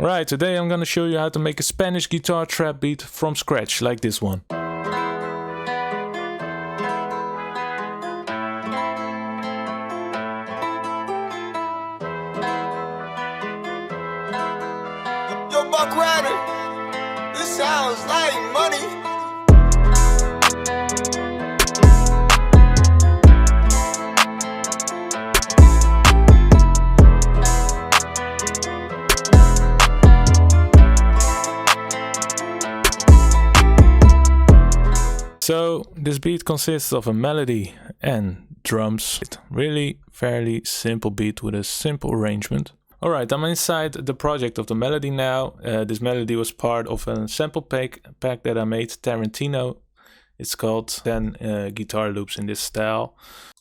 Right, today I'm gonna show you how to make a Spanish guitar trap beat from scratch, like this one. Yo, BUCKRIDER, this sounds like money. So this beat consists of a melody and drums. Really fairly simple beat with a simple arrangement. Alright, I'm inside the project of the melody now. This melody was part of a sample pack that I made, Tarantino. It's called 10 guitar loops in this style.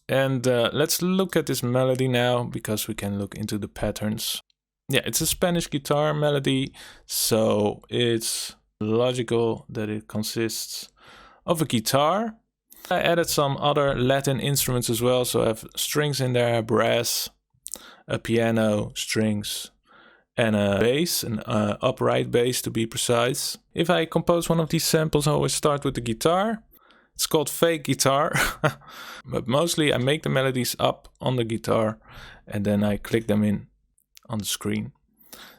And let's look at this melody now, because we can look into the patterns. Yeah, it's a Spanish guitar melody, so it's logical that it consists of a guitar. I added some other Latin instruments as well, so I have strings in there, brass, a piano, strings, and a bass, an upright bass to be precise. If I compose one of these samples, I always start with the guitar. It's called fake guitar, but mostly I make the melodies up on the guitar and then I click them in on the screen.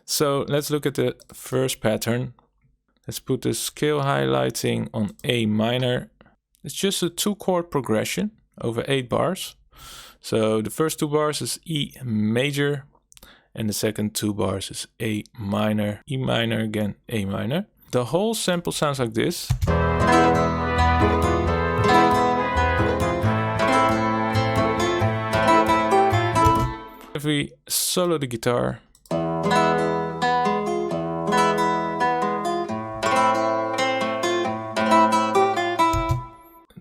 So let's look at the first pattern. Let's put the scale highlighting on A minor. It's just a 2-chord progression over 8 bars. So the first 2 bars is E major and the second 2 bars is A minor, E minor, again A minor. The whole sample sounds like this. If we solo the guitar,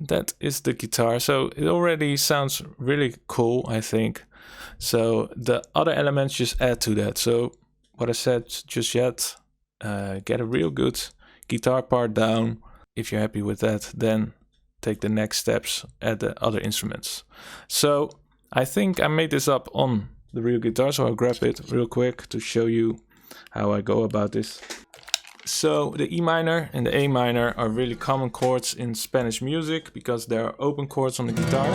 that is the guitar, so it already sounds really cool, I think. So the other elements just add to that. So what I said just yet, get a real good guitar part down. If you're happy with that, then take the next steps, add the other instruments. So I think I made this up on the real guitar, so I'll grab it real quick to show you how I go about this. So the E minor and the A minor are really common chords in Spanish music because they are open chords on the guitar.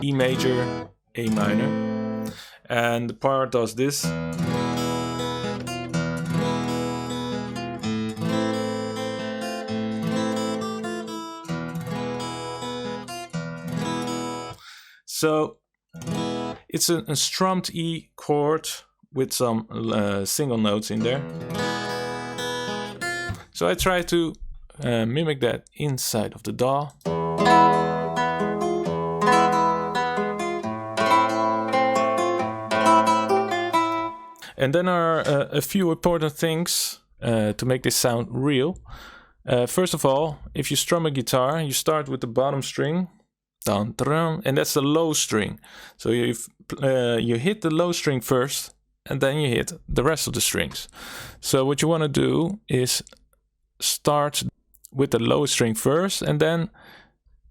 E major, A minor. And the part does this. So it's a strummed E chord with some single notes in there. So I try to mimic that inside of the DAW. And then are a few important things to make this sound real. First of all, if you strum a guitar, you start with the bottom string, and that's the low string. So you hit the low string first, and then you hit the rest of the strings. So what you want to do is start with the low string first and then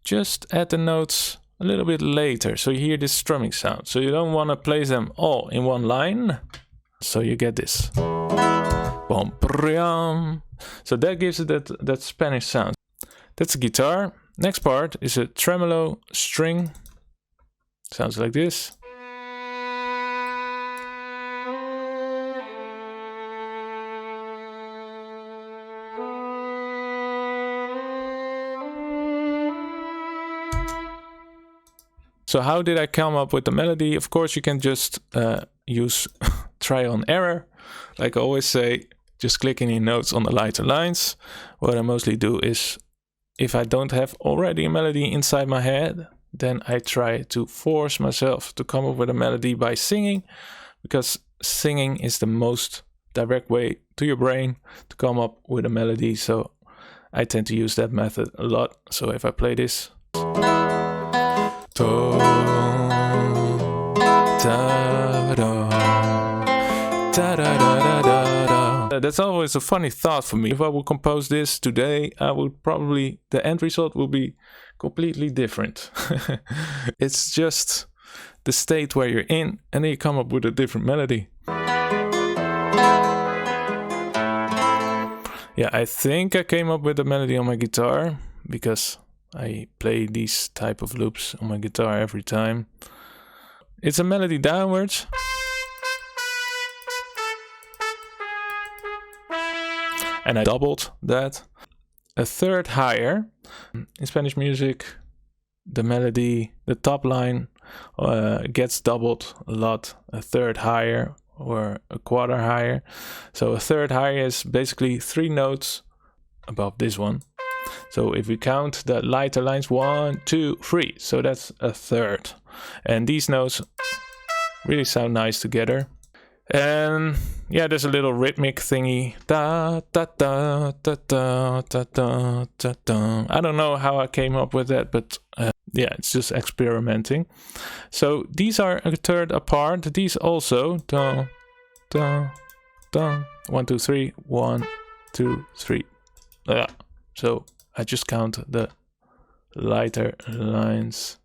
just add the notes a little bit later, so you hear this strumming sound. So you don't want to place them all in one line, so you get this. So that gives it that Spanish sound. That's the guitar. Next part is a tremolo string. Sounds like this. So how did I come up with the melody? Of course, you can just use trial and error. Like I always say, just click any notes on the lighter lines. What I mostly do is, if I don't have already a melody inside my head, then I try to force myself to come up with a melody by singing, because singing is the most direct way to your brain to come up with a melody. So I tend to use that method a lot. So if I play this, that's always a funny thought for me. If I would compose this today, the end result will be completely different. It's just the state where you're in, and then you come up with a different melody. Yeah, I think I came up with the melody on my guitar because I play these type of loops on my guitar every time. It's a melody downwards. And I doubled that. A third higher. In Spanish music, the melody, the top line gets doubled a lot. A third higher or a quarter higher. So a third higher is basically 3 notes above this one. So if we count the lighter lines, 1, 2, 3. So that's a third. And these notes really sound nice together. And yeah, there's a little rhythmic thingy. Da da da da da da da da da. I don't know how I came up with that, but yeah, it's just experimenting. So these are a third apart. These also da da da. 1, 2, 3. 1, 2, 3. So I just count the lighter lines.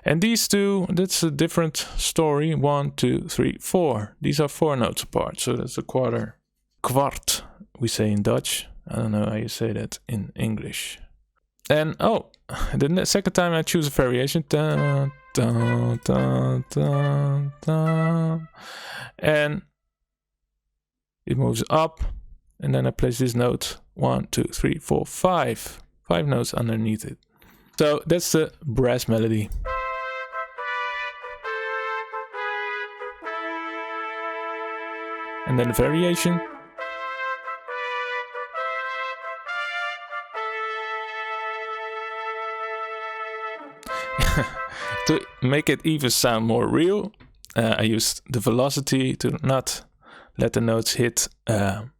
And these two, that's a different story. 1, 2, 3, 4. These are 4 notes apart. So that's a quarter. Kwart, we say in Dutch. I don't know how you say that in English. And oh, the second time I choose a variation. Da, da, da, da, da. And it moves up. And then I place this note. 1, 2, 3, 4, 5. 5 notes underneath it. So that's the brass melody. And then the variation. To make it even sound more real, I used the velocity to not let the notes hit the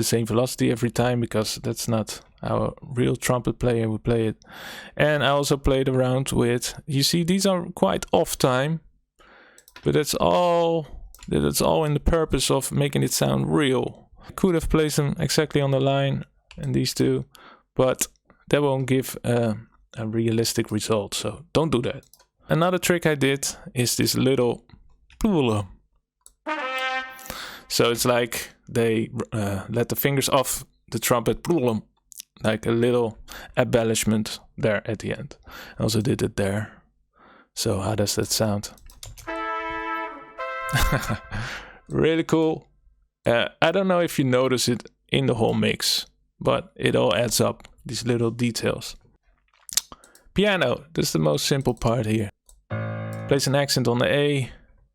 same velocity every time, because that's not how a real trumpet player would play it. And I also played around with, you see, these are quite off time, but that's all in the purpose of making it sound real. I could have placed them exactly on the line, and these two, but that won't give a realistic result, so don't do that. Another trick I did is this little plula. So it's like they let the fingers off the trumpet, plula, like a little embellishment there at the end. I also did it there. So how does that sound? Really cool. I don't know if you notice it in the whole mix, but it all adds up, these little details. Piano, that's the most simple part here. Place an accent on the A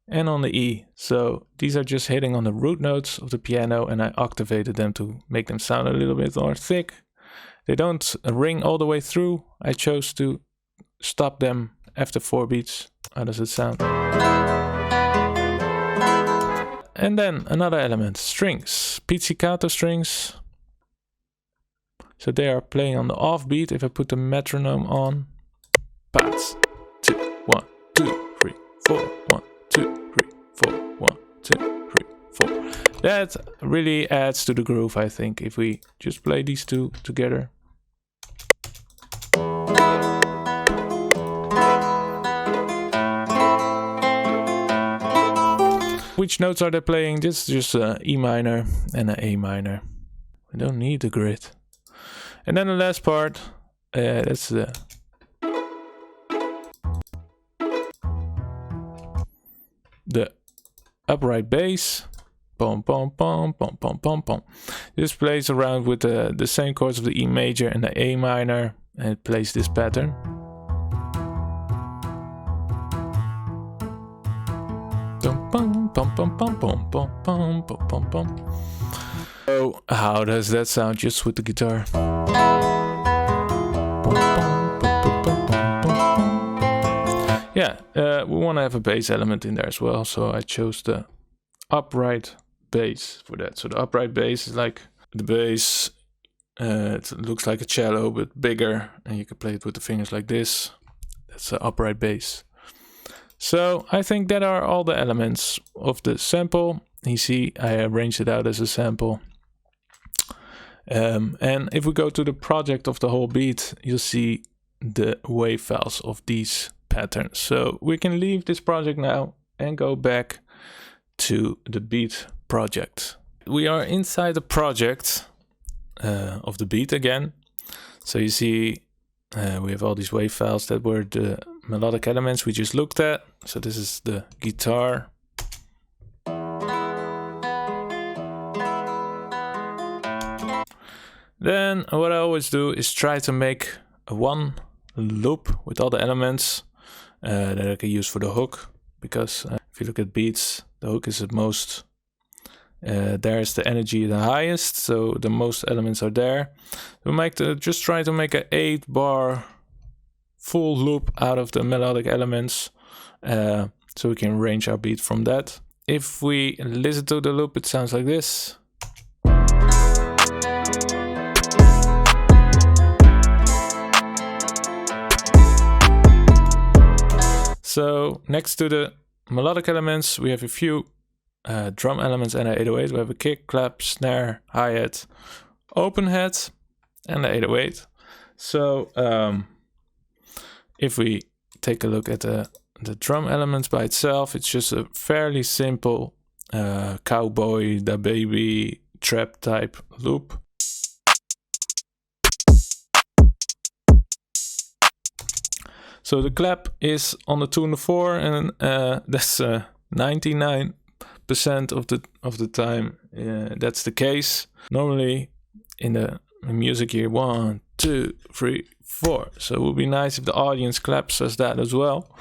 and on the E. So these are just hitting on the root notes of the piano, and I octavated them to make them sound a little bit more thick. They don't ring all the way through. I chose to stop them after 4 beats. How does it sound? And then another element, strings, pizzicato strings. So they are playing on the off beat. If I put the metronome on, pats, 2, 1, 2, 3, 4, 1, 2, 3, 4, 1, 2, 3, 4. That really adds to the groove, I think, if we just play these two together. Which notes are they playing? This is just an E minor and an A minor. We don't need the grid. And then the last part, that's the upright bass. Pom pom pom pom pom pom pom. This plays around with the same chords of the E major and the A minor, and it plays this pattern. So how does that sound just with the guitar? Yeah, we want to have a bass element in there as well, so I chose the upright bass for that. So the upright bass is like the bass, it looks like a cello but bigger, and you can play it with the fingers like this. That's the upright bass. So I think that are all the elements of the sample. You see, I arranged it out as a sample. And if we go to the project of the whole beat, you'll see the wave files of these patterns. So we can leave this project now and go back to the beat project. We are inside the project. of the beat again. So you see we have all these wave files that were the melodic elements we just looked at. So this is the guitar. Then what I always do is try to make one loop with all the elements that I can use for the hook, because if you look at beats, the hook is the most, there's the energy the highest, so the most elements are there. We just try to make an 8-bar full loop out of the melodic elements, so we can arrange our beat from that. If we listen to the loop, it sounds like this. So next to the melodic elements, we have a few drum elements and an 808. We have a kick, clap, snare, hi-hat, open hat, and the 808. So if we take a look at the drum elements by itself, it's just a fairly simple cowboy, da baby, trap type loop. So the clap is on the 2 and the 4, and that's 99% of the time that's the case. Normally in the music here, 1, 2, 3, 4. So it would be nice if the audience claps as that as well,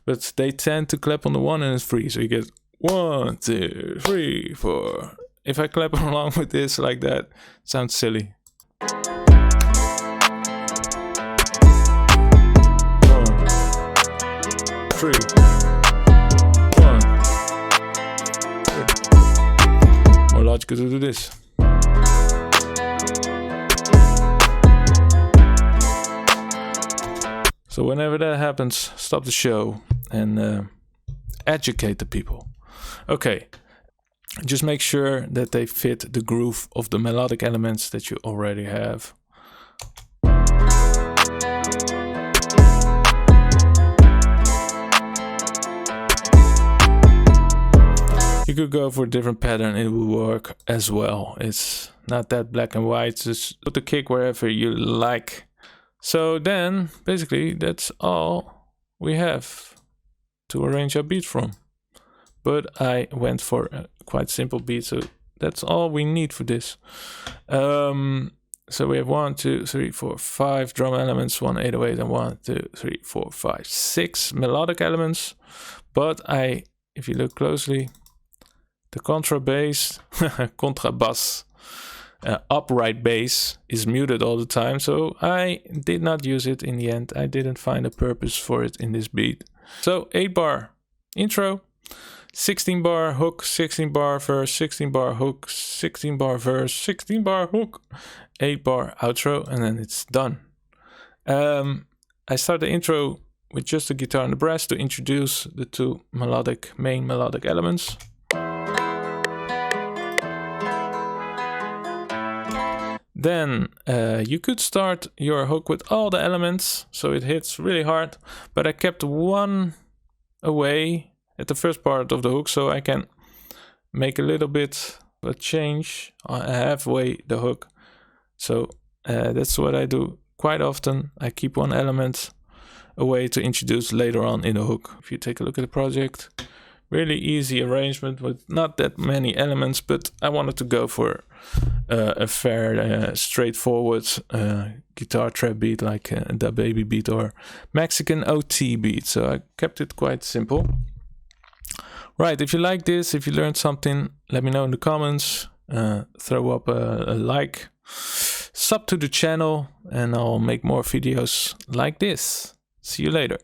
but they tend to clap on the 1 and 3. So you get 1, 2, 3, 4. If I clap along with this like that, it sounds silly. 3, 1, 2. More logical to do this. So whenever that happens, stop the show and educate the people. Okay, just make sure that they fit the groove of the melodic elements that you already have. You could go for a different pattern, it will work as well. It's not that black and white, just put the kick wherever you like. So then, basically, that's all we have to arrange our beat from. But I went for a quite simple beat, so that's all we need for this. So we have 1, 2, 3, 4, 5 drum elements, 1 808, and 1, 2, 3, 4, 5, 6 melodic elements. But if you look closely, the contrabass, upright bass is muted all the time, so I did not use it in the end. I didn't find a purpose for it in this beat. So 8-bar intro, 16-bar hook, 16-bar verse, 16-bar hook, 16-bar verse, 16-bar hook, 8-bar outro, and then it's done. I start the intro with just the guitar and the brass to introduce the two main melodic elements. Then you could start your hook with all the elements, so it hits really hard, but I kept one away at the first part of the hook, so I can make a little bit of a change halfway the hook. So that's what I do quite often. I keep one element away to introduce later on in the hook. If you take a look at the project, really easy arrangement with not that many elements, but I wanted to go for a fair, straightforward guitar trap beat like the baby beat or Mexican OT beat. So I kept it quite simple. Right, if you like this, if you learned something, let me know in the comments. Throw up a like, sub to the channel, and I'll make more videos like this. See you later.